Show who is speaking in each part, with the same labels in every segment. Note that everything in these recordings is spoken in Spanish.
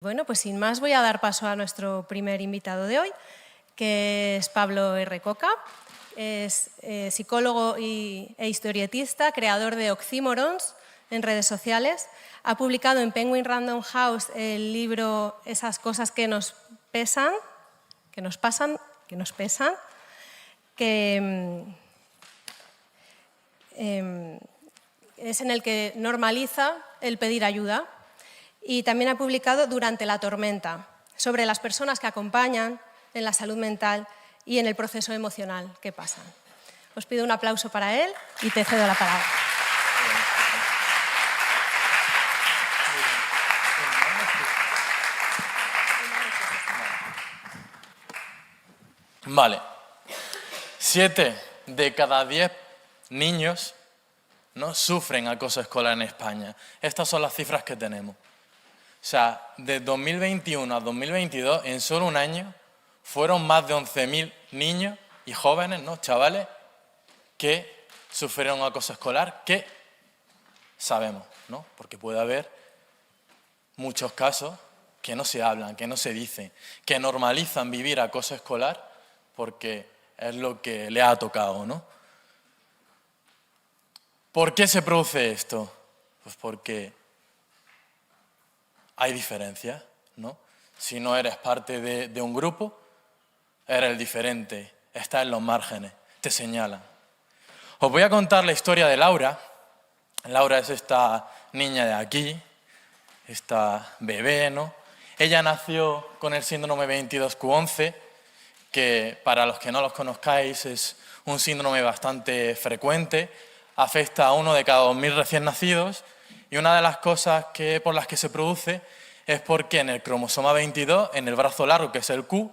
Speaker 1: Bueno, pues sin más voy a dar paso a nuestro primer invitado de hoy, que es Pablo R. Coca. Es psicólogo e historietista, creador de Oxymorons en redes sociales. Ha publicado en Penguin Random House el libro Esas cosas que nos pesan, que nos pasan, que nos pesan, que es en el que normaliza el pedir ayuda. Y también ha publicado Durante la tormenta, sobre las personas que acompañan en la salud mental y en el proceso emocional que pasan. Os pido un aplauso para él y te cedo la palabra.
Speaker 2: Vale. 7 de cada 10 niños, ¿no?, sufren acoso escolar en España. Estas son las cifras que tenemos. O sea, de 2021 a 2022, en solo un año, fueron más de 11.000 niños y jóvenes, ¿no?, chavales, que sufrieron acoso escolar, que sabemos, ¿no?, porque puede haber muchos casos que no se hablan, que no se dicen, que normalizan vivir acoso escolar porque es lo que le ha tocado, ¿no? ¿Por qué se produce esto? Pues porque hay diferencias, ¿no? Si no eres parte de un grupo, eres el diferente, estás en los márgenes, te señalan. Os voy a contar la historia de Laura. Laura es esta niña de aquí, esta bebé, ¿no? Ella nació con el síndrome 22q11, que para los que no los conozcáis es un síndrome bastante frecuente, afecta a 1 de cada 2.000 recién nacidos, y una de las cosas por las que se produce es porque en el cromosoma 22, en el brazo largo, que es el Q,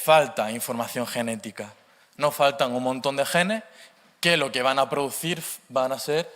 Speaker 2: falta información genética. No faltan un montón de genes que lo que van a producir van a ser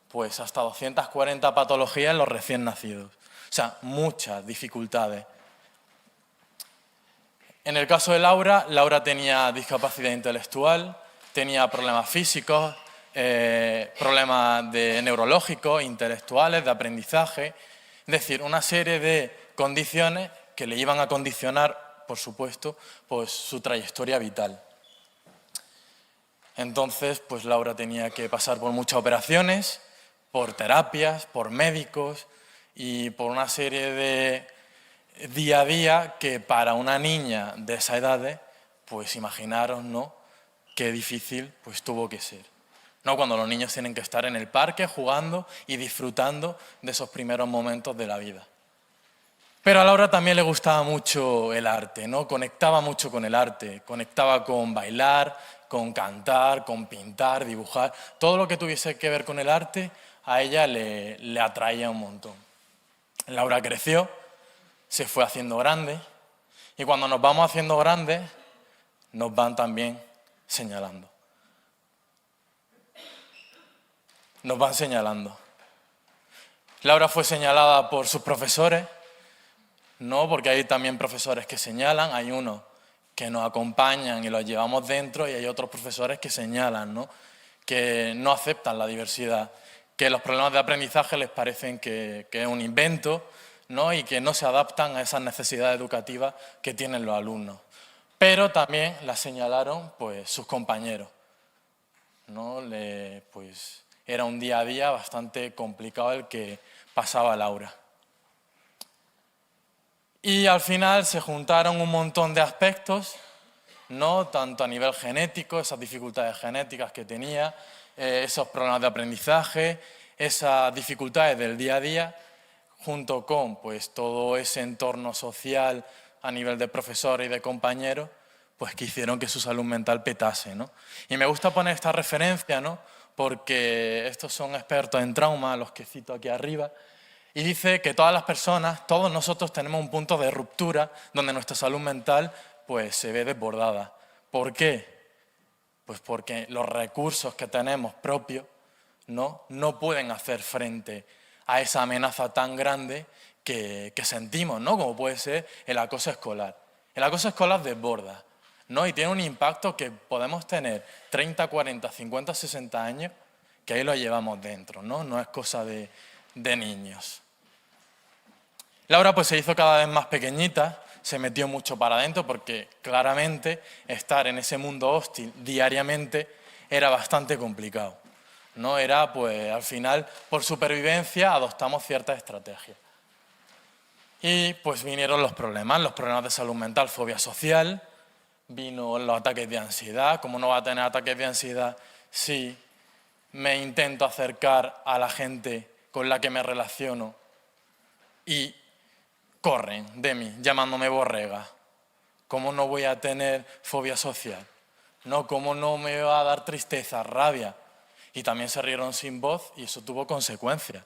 Speaker 2: pues hasta 240 patologías en los recién nacidos. O sea, muchas dificultades. En el caso de Laura, Laura tenía discapacidad intelectual, tenía problemas físicos, problemas neurológicos, intelectuales, de aprendizaje, es decir, una serie de condiciones que le iban a condicionar, por supuesto, pues su trayectoria vital. Entonces, pues Laura tenía que pasar por muchas operaciones, por terapias, por médicos y por una serie de día a día que para una niña de esa edad, pues imaginaros, ¿no?, qué difícil pues tuvo que ser. ¿No? Cuando los niños tienen que estar en el parque jugando y disfrutando de esos primeros momentos de la vida. Pero a Laura también le gustaba mucho el arte, ¿no? Conectaba mucho con el arte, conectaba con bailar, con cantar, con pintar, dibujar. Todo lo que tuviese que ver con el arte a ella le atraía un montón. Laura creció, se fue haciendo grande, y cuando nos vamos haciendo grandes nos van también señalando. Nos van señalando. Laura fue señalada por sus profesores, no, porque hay también profesores que señalan, hay unos que nos acompañan y los llevamos dentro, y hay otros profesores que señalan, ¿no?, que no aceptan la diversidad, que los problemas de aprendizaje les parecen que es un invento, ¿no?, y que no se adaptan a esas necesidades educativas que tienen los alumnos. Pero también la señalaron pues sus compañeros, ¿no? Pues era un día a día bastante complicado el que pasaba Laura. Y al final se juntaron un montón de aspectos, ¿no?, tanto a nivel genético, esas dificultades genéticas que tenía, esos problemas de aprendizaje, esas dificultades del día a día, junto con pues todo ese entorno social a nivel de profesores y de compañeros, pues que hicieron que su salud mental petase, ¿no? Y me gusta poner esta referencia, ¿no?, porque estos son expertos en trauma, los que cito aquí arriba, y dice que todas las personas, todos nosotros tenemos un punto de ruptura donde nuestra salud mental pues se ve desbordada. ¿Por qué? Pues porque los recursos que tenemos propios no pueden hacer frente a esa amenaza tan grande que sentimos, ¿no?, como puede ser el acoso escolar. El acoso escolar desborda, ¿no?, y tiene un impacto que podemos tener 30, 40, 50, 60 años, que ahí lo llevamos dentro, ¿no? No es cosa de niños. Laura pues se hizo cada vez más pequeñita, se metió mucho para adentro porque claramente estar en ese mundo hostil diariamente era bastante complicado, ¿no? Era pues al final por supervivencia adoptamos ciertas estrategias. Y pues vinieron los problemas de salud mental, fobia social, vino los ataques de ansiedad. ¿Cómo no va a tener ataques de ansiedad si me intento acercar a la gente con la que me relaciono y corren de mí, llamándome borrega? ¿Cómo no voy a tener fobia social? ¿No? ¿Cómo no me va a dar tristeza, rabia? Y también se rieron sin voz y eso tuvo consecuencias.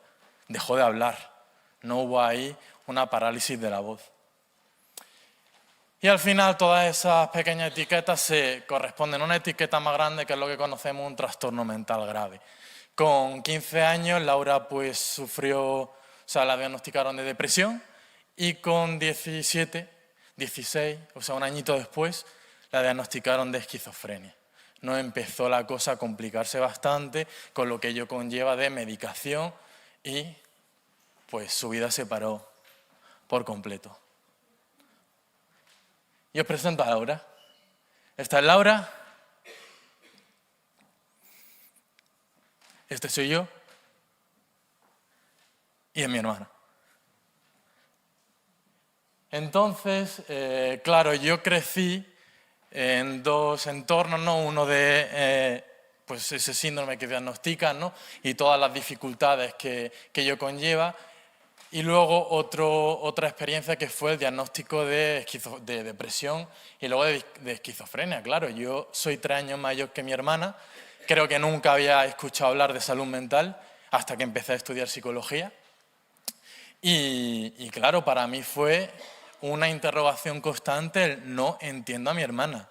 Speaker 2: Dejó de hablar. No hubo ahí una parálisis de la voz. Y al final todas esas pequeñas etiquetas se corresponden a una etiqueta más grande que es lo que conocemos un trastorno mental grave. Con 15 años Laura pues sufrió, la diagnosticaron de depresión y con 17, 16, un añito después, la diagnosticaron de esquizofrenia. No empezó la cosa a complicarse bastante con lo que ello conlleva de medicación y pues su vida se paró por completo. Y os presento a Laura. Esta es Laura. Este soy yo. Y es mi hermana. Entonces, claro, yo crecí en dos entornos, ¿no? Uno de pues ese síndrome que diagnostican, ¿no? Y todas las dificultades que ello conlleva. Y luego otra experiencia que fue el diagnóstico de depresión y luego de esquizofrenia. Claro, yo soy 3 años mayor que mi hermana, creo que nunca había escuchado hablar de salud mental hasta que empecé a estudiar psicología. Y claro, para mí fue una interrogación constante el no entiendo a mi hermana,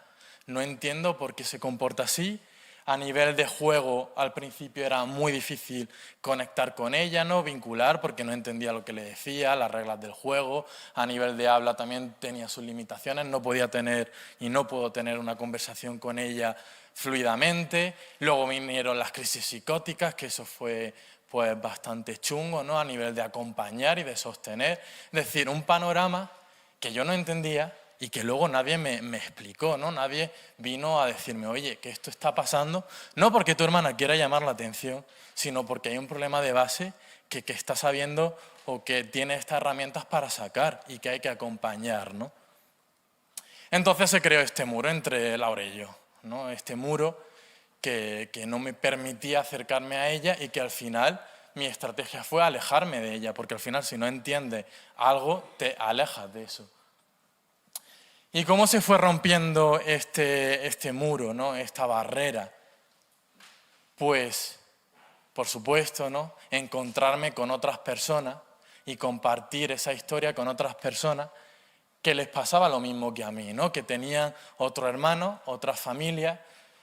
Speaker 2: no entiendo por qué se comporta así. A nivel de juego, al principio era muy difícil conectar con ella, ¿no? Vincular, porque no entendía lo que le decía, las reglas del juego. A nivel de habla también tenía sus limitaciones, no podía tener y no puedo tener una conversación con ella fluidamente. Luego vinieron las crisis psicóticas, que eso fue pues bastante chungo, ¿no? A nivel de acompañar y de sostener. Es decir, un panorama que yo no entendía y que luego nadie me explicó, ¿no? Nadie vino a decirme, oye, que esto está pasando, no porque tu hermana quiera llamar la atención, sino porque hay un problema de base que está sabiendo o que tiene estas herramientas para sacar y que hay que acompañar, ¿no? Entonces se creó este muro entre Laura y yo, ¿no? Este muro que no me permitía acercarme a ella y que al final mi estrategia fue alejarme de ella, porque al final si no entiendes algo, te alejas de eso. ¿Y cómo se fue rompiendo este muro, ¿no? Esta barrera? Pues, por supuesto, ¿no? Encontrarme con otras personas y compartir esa historia con otras personas que les pasaba lo mismo que a mí, ¿no? Que tenían otro hermano, otras familias,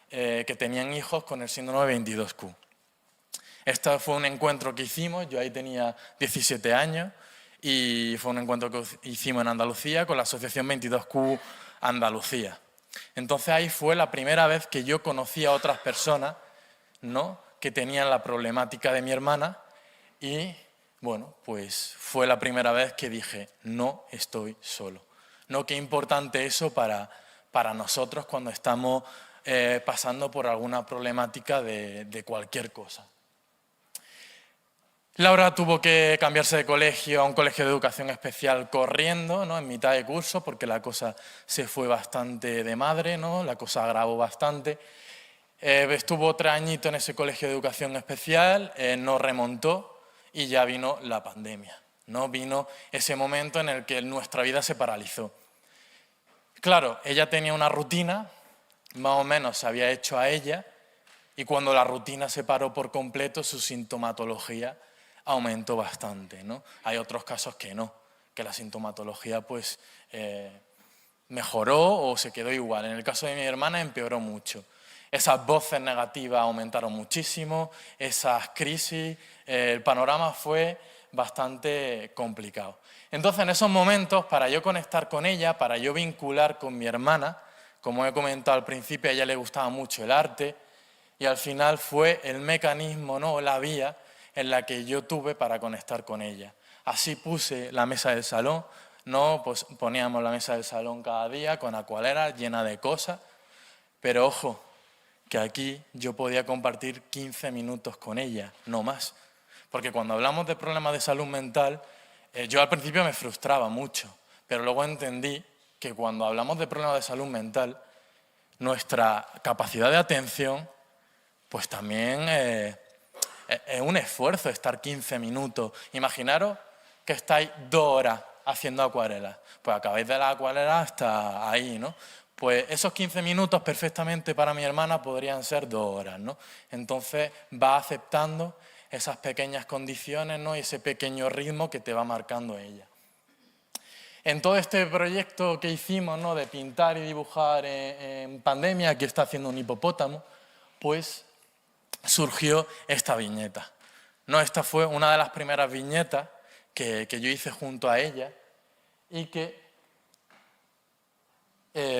Speaker 2: que tenían hijos con el síndrome 22Q. Este fue un encuentro que hicimos, yo ahí tenía 17 años, y fue un encuentro que hicimos en Andalucía con la asociación 22Q Andalucía. Entonces ahí fue la primera vez que yo conocí a otras personas, ¿no? Que tenían la problemática de mi hermana y, bueno, pues fue la primera vez que dije, no estoy solo. No, qué importante eso para nosotros cuando estamos pasando por alguna problemática de cualquier cosa. Laura tuvo que cambiarse de colegio a un colegio de educación especial corriendo, ¿no? En mitad de curso, porque la cosa se fue bastante de madre, ¿no? La cosa agravó bastante. Estuvo 3 añitos en ese colegio de educación especial, no remontó y ya vino la pandemia, ¿no? Vino ese momento en el que nuestra vida se paralizó. Claro, ella tenía una rutina, más o menos se había hecho a ella, y cuando la rutina se paró por completo, su sintomatología aumentó bastante, ¿no? Hay otros casos que no, que la sintomatología pues mejoró o se quedó igual. En el caso de mi hermana empeoró mucho. Esas voces negativas aumentaron muchísimo, esas crisis, el panorama fue bastante complicado. Entonces en esos momentos, para yo conectar con ella, para yo vincular con mi hermana, como he comentado al principio, a ella le gustaba mucho el arte y al final fue el mecanismo, ¿no? La vía en la que yo tuve para conectar con ella. Así puse la mesa del salón, ¿no? Pues poníamos la mesa del salón cada día con acuarelas llena de cosas, pero ojo, que aquí yo podía compartir 15 minutos con ella, no más. Porque cuando hablamos de problemas de salud mental, yo al principio me frustraba mucho, pero luego entendí que cuando hablamos de problemas de salud mental, nuestra capacidad de atención, pues también es un esfuerzo estar 15 minutos. Imaginaros que estáis 2 horas haciendo acuarelas, pues acabáis de la acuarela hasta ahí, ¿no? Pues esos 15 minutos perfectamente para mi hermana podrían ser 2 horas, ¿no? Entonces va aceptando esas pequeñas condiciones, ¿no? Y ese pequeño ritmo que te va marcando ella. En todo este proyecto que hicimos, ¿no? De pintar y dibujar en pandemia, que está haciendo un hipopótamo, pues surgió esta viñeta, ¿no? Esta fue una de las primeras viñetas que yo hice junto a ella y que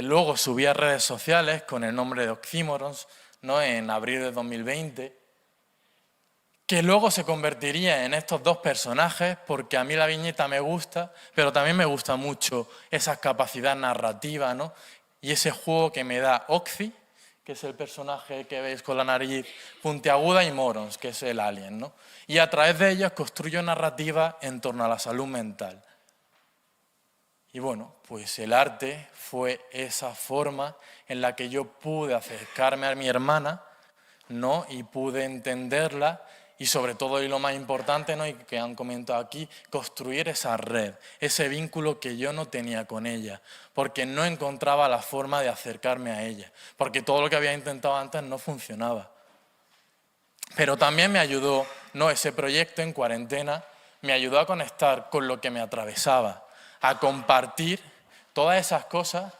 Speaker 2: luego subí a redes sociales con el nombre de Oxímorons, ¿no? En abril de 2020, que luego se convertiría en estos 2 personajes, porque a mí la viñeta me gusta, pero también me gusta mucho esa capacidad narrativa, ¿no? Y ese juego que me da Oxy, que es el personaje que veis con la nariz puntiaguda, y Morons, que es el alien, ¿no? Y a través de ellos construyo narrativa en torno a la salud mental. Y bueno, pues el arte fue esa forma en la que yo pude acercarme a mi hermana, ¿no? Y pude entenderla y sobre todo, y lo más importante, ¿no? Y que han comentado aquí, construir esa red, ese vínculo que yo no tenía con ella, porque no encontraba la forma de acercarme a ella, porque todo lo que había intentado antes no funcionaba. Pero también me ayudó, ¿no? Ese proyecto en cuarentena me ayudó a conectar con lo que me atravesaba, a compartir todas esas cosas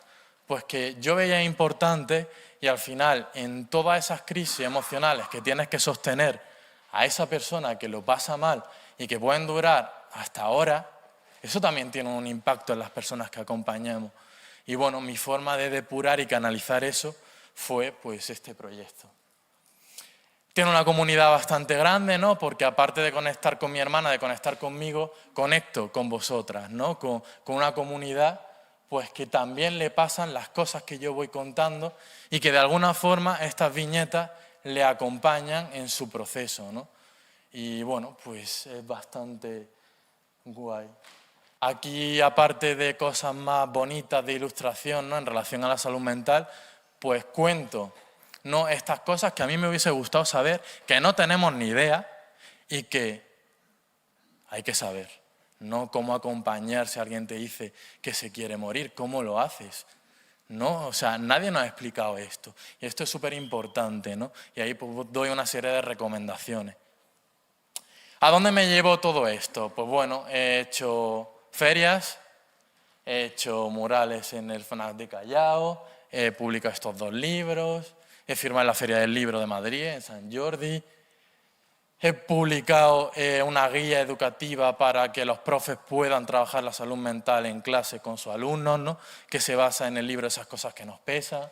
Speaker 2: pues que yo veía importantes, y al final en todas esas crisis emocionales que tienes que sostener a esa persona que lo pasa mal y que pueden durar hasta ahora, eso también tiene un impacto en las personas que acompañamos. Y bueno, mi forma de depurar y canalizar eso fue pues este proyecto. Tiene una comunidad bastante grande, ¿no? Porque aparte de conectar con mi hermana, de conectar conmigo, conecto con vosotras, ¿no? Con una comunidad pues que también le pasan las cosas que yo voy contando y que de alguna forma estas viñetas le acompañan en su proceso, ¿no? Y bueno, pues es bastante guay. Aquí, aparte de cosas más bonitas de ilustración, ¿no? En relación a la salud mental, pues cuento, ¿no? Estas cosas que a mí me hubiese gustado saber, que no tenemos ni idea y que hay que saber, ¿no? Cómo acompañar si alguien te dice que se quiere morir, cómo lo haces, ¿no? O sea, nadie nos ha explicado esto y esto es súper importante, ¿no? Y ahí pues doy una serie de recomendaciones. ¿A dónde me llevo todo esto? Pues bueno, he hecho ferias, he hecho murales en el FNAC de Callao, he publicado estos 2 libros, he firmado en la Feria del Libro de Madrid, en Sant Jordi, he publicado una guía educativa para que los profes puedan trabajar la salud mental en clase con sus alumnos, ¿no? Que se basa en el libro Esas cosas que nos pesan.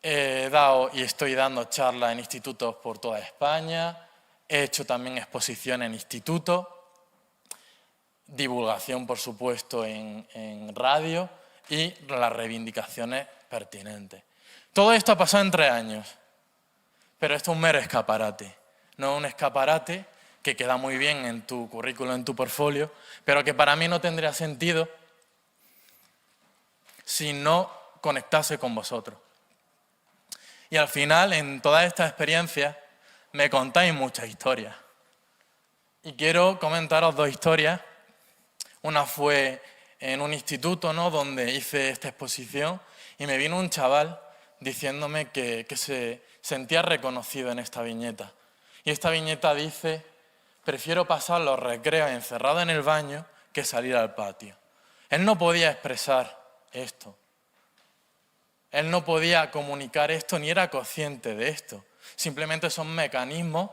Speaker 2: He dado y estoy dando charlas en institutos por toda España, he hecho también exposiciones en institutos, divulgación, por supuesto, en radio y las reivindicaciones pertinentes. Todo esto ha pasado en 3 años, pero esto es un mero escaparate. No es un escaparate que queda muy bien en tu currículum, en tu portfolio, pero que para mí no tendría sentido si no conectase con vosotros. Y al final, en todas estas experiencias, me contáis muchas historias. Y quiero comentaros 2 historias. Una fue en un instituto, ¿no? Donde hice esta exposición y me vino un chaval diciéndome que se sentía reconocido en esta viñeta. Y esta viñeta dice: prefiero pasar los recreos encerrado en el baño que salir al patio. Él no podía expresar esto. Él no podía comunicar esto ni era consciente de esto. Simplemente son mecanismos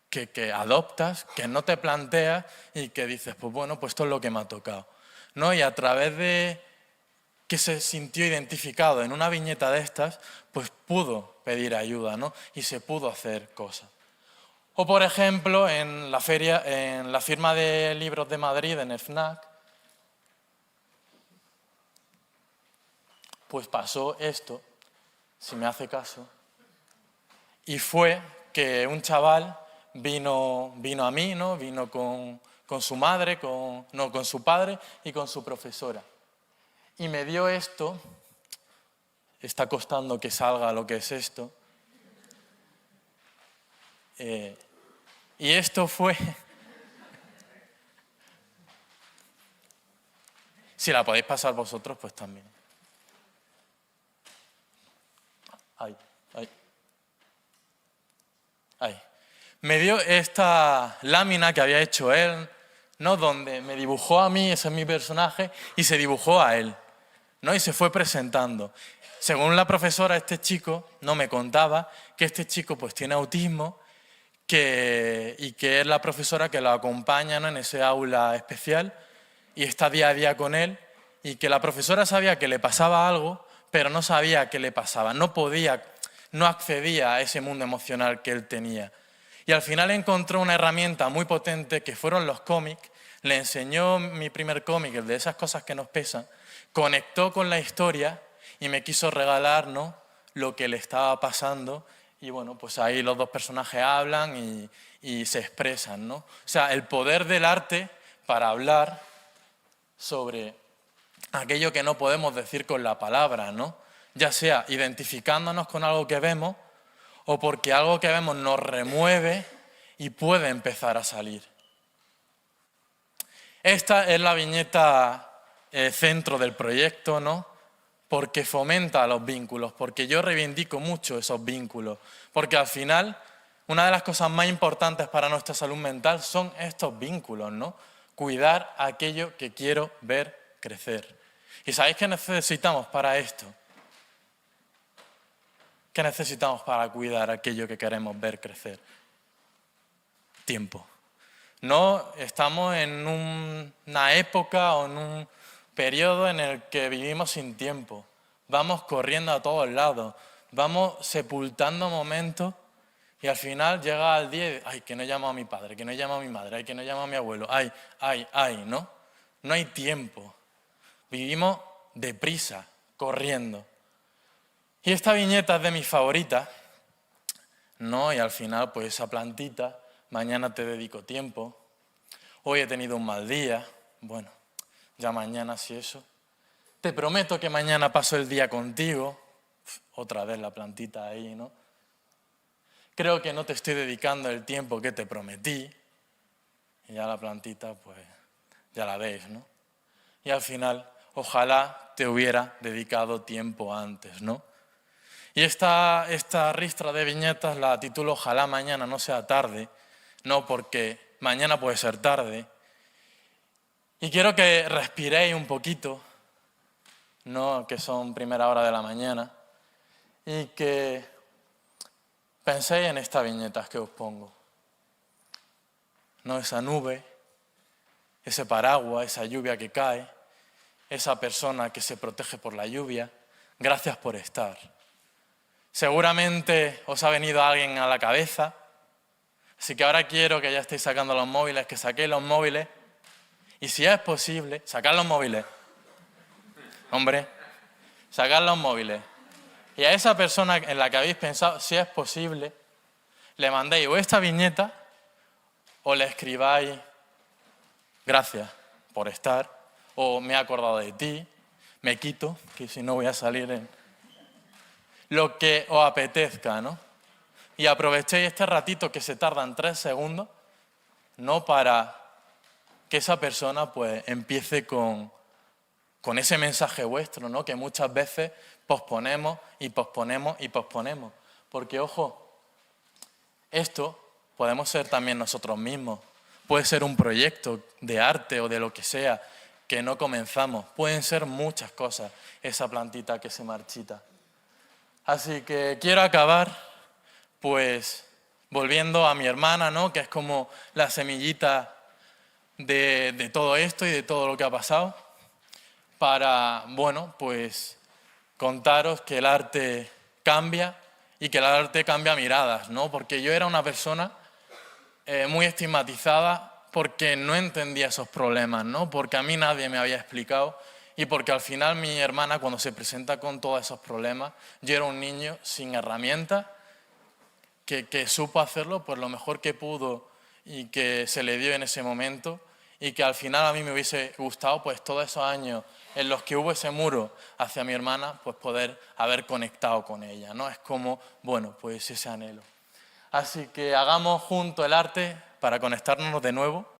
Speaker 2: que adoptas, que no te planteas y que dices, pues bueno, pues esto es lo que me ha tocado, ¿no? Y a través de que se sintió identificado en una viñeta de estas, pues pudo pedir ayuda, ¿no? Y se pudo hacer cosas. O, por ejemplo, en la feria, en la firma de libros de Madrid, en el FNAC, pues pasó esto, si me hace caso, y fue que un chaval vino a mí, ¿no? Vino con su madre, con su padre y con su profesora. Y me dio esto, está costando que salga lo que es esto, y esto fue... Si la podéis pasar vosotros, pues también. Ahí. Me dio esta lámina que había hecho él, ¿no? Donde me dibujó a mí, ese es mi personaje, y se dibujó a él, ¿no? Y se fue presentando. Según la profesora, este chico, no me contaba que este chico pues tiene autismo y que es la profesora que lo acompaña, ¿no? En ese aula especial y está día a día con él, y que la profesora sabía que le pasaba algo, pero no sabía qué le pasaba, no accedía a ese mundo emocional que él tenía. Y al final encontró una herramienta muy potente que fueron los cómics, le enseñó mi primer cómic, el de esas cosas que nos pesan, conectó con la historia y me quiso regalar, ¿no?, lo que le estaba pasando, y bueno, pues ahí los dos personajes hablan y se expresan, ¿no? O sea, el poder del arte para hablar sobre aquello que no podemos decir con la palabra, ¿no? Ya sea identificándonos con algo que vemos o porque algo que vemos nos remueve y puede empezar a salir. Esta es la viñeta centro del proyecto, ¿no? Porque fomenta los vínculos, porque yo reivindico mucho esos vínculos, porque al final una de las cosas más importantes para nuestra salud mental son estos vínculos, ¿no? Cuidar aquello que quiero ver crecer. ¿Y sabéis qué necesitamos para esto? ¿Qué necesitamos para cuidar aquello que queremos ver crecer? Tiempo. No estamos en una época o en un periodo en el que vivimos sin tiempo. Vamos corriendo a todos lados, vamos sepultando momentos y al final llega el día y ay, que no llamo a mi padre, que no llamo a mi madre, ay, que no llamo a mi abuelo, ay, ¿no? No hay tiempo. Vivimos deprisa, corriendo. Y esta viñeta es de mis favoritas, ¿no? Y al final, pues esa plantita, mañana te dedico tiempo, hoy he tenido un mal día, bueno, ya mañana si eso. Te prometo que mañana paso el día contigo, otra vez la plantita ahí, ¿no? Creo que no te estoy dedicando el tiempo que te prometí, y ya la plantita, pues, ya la veis, ¿no? Y al final, ojalá te hubiera dedicado tiempo antes, ¿no? Y esta ristra de viñetas la titulo Ojalá mañana no sea tarde, no porque mañana puede ser tarde. Y quiero que respiréis un poquito, no que son primera hora de la mañana, y que penséis en estas viñetas que os pongo. No esa nube, ese paraguas, esa lluvia que cae, esa persona que se protege por la lluvia. Gracias por estar. Seguramente os ha venido alguien a la cabeza, así que ahora quiero que ya estéis sacando los móviles, que saquéis los móviles, y si es posible, sacad los móviles. Hombre, sacad los móviles. Y a esa persona en la que habéis pensado, si es posible, le mandéis o esta viñeta o le escribáis gracias por estar, o me he acordado de ti, me quito, que si no voy a salir en... Lo que os apetezca, ¿no? Y aprovechéis este ratito que se tarda en 3 segundos, no para que esa persona pues empiece con ese mensaje vuestro, ¿no? Que muchas veces posponemos y posponemos y posponemos. Porque, ojo, esto podemos ser también nosotros mismos. Puede ser un proyecto de arte o de lo que sea que no comenzamos. Pueden ser muchas cosas, esa plantita que se marchita. Así que quiero acabar, pues, volviendo a mi hermana, ¿no? Que es como la semillita de todo esto y de todo lo que ha pasado, para, bueno, pues, contaros que el arte cambia y que el arte cambia miradas, ¿no? Porque yo era una persona muy estigmatizada porque no entendía esos problemas, ¿no? Porque a mí nadie me había explicado y porque al final mi hermana, cuando se presenta con todos esos problemas, yo era un niño sin herramientas que supo hacerlo por lo mejor que pudo y que se le dio en ese momento, y que al final a mí me hubiese gustado pues todos esos años en los que hubo ese muro hacia mi hermana, pues poder haber conectado con ella, ¿no? Es como, bueno, pues ese anhelo. Así que hagamos juntos el arte para conectarnos de nuevo